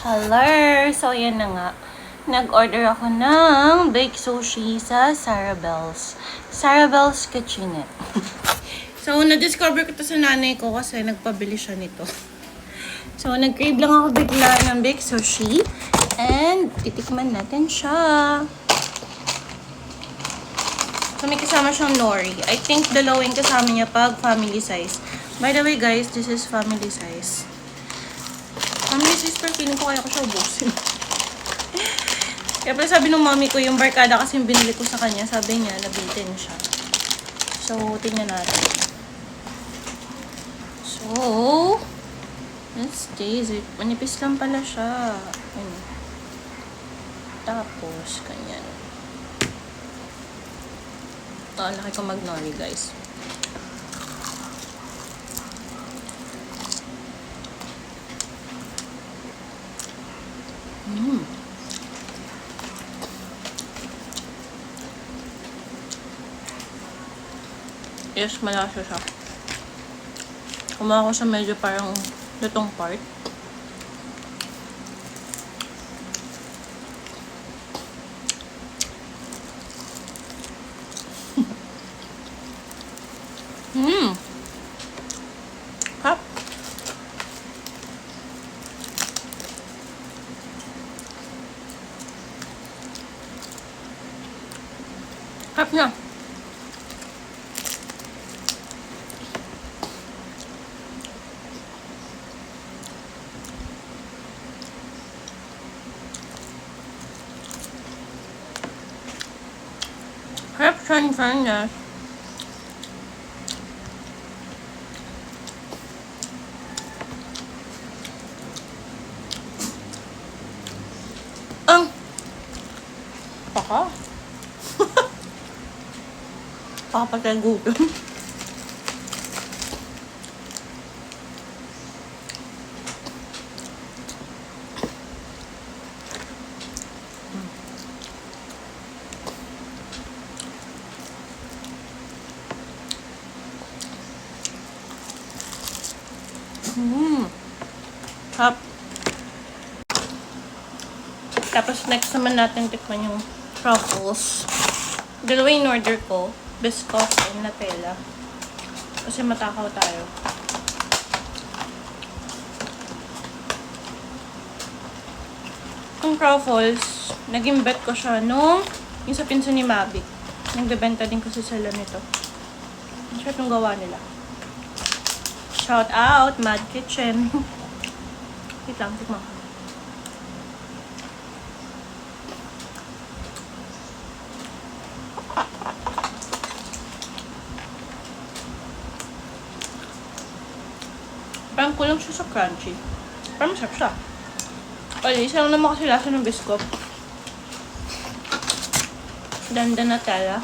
Hello! So, yan na nga. Nag-order ako ng baked sushi sa Sarabel's. Sarabel's Kitchenette. So, na-discover ko to sa nanay ko kasi nagpabili siya nito. So, nag-crave lang ako bigla ng baked sushi. And, titikman natin siya. So, may kasama siyang nori. I think dalawang kasama niya pag family size. By the way, guys, this is family size. Family size, pero feeling ko kaya ko siya ubusin. Kaya pala sabi ng mommy ko, yung barkada kasi yung binili ko sa kanya, sabi niya, nabitin siya. So, tingnan natin. So, let's taste it. Manipis lang pala siya. Ayun. Tapos, kanyan. Laki ko mag-nori, guys. Yes, malasa siya. Kumaha ko sa medyo parang lutong part. Hap. Hap na. Harap siya in fairness. Ang paka. Pakapatay gutom. Hap. Tapos next naman natin tikman yung truffles. Dalawa yung order ko. Biscoff and Nutella. Kasi matakaw tayo. Yung truffles, naging bet ko siya nung yung sa pinsan ni Mabi. Nagbebenta din kasi sila nito. Ang sarap yung gawa nila. Shout out, Mad Kitchen. Wait lang, tikman ko. Parang kulang siya sa crunchy. Parang masarap siya. Okay, isa lang naman kasi lasa ng biscuit. Ganda na tala.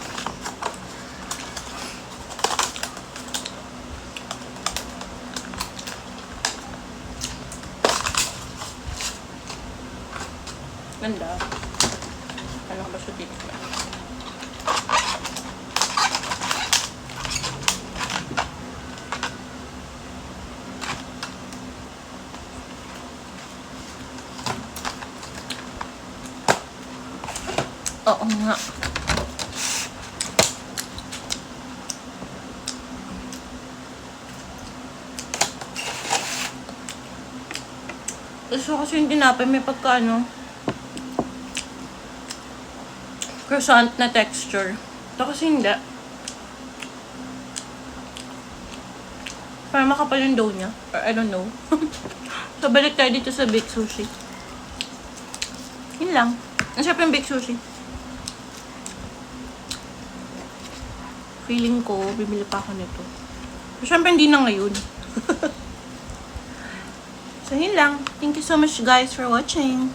Ganda. Ano ka ba siya dito? Oo nga. Gusto kasi yung tinapay may pagkaano croissant na texture. Ito kasi hindi. Parang makapal yung dough niya. Or I don't know. So, balik tayo dito sa baked sushi. Yun lang. Ang sarap yung baked sushi. Feeling ko, bibili pa ako nito. Pero syempre, hindi na ngayon. So, yun lang. Thank you so much, guys, for watching.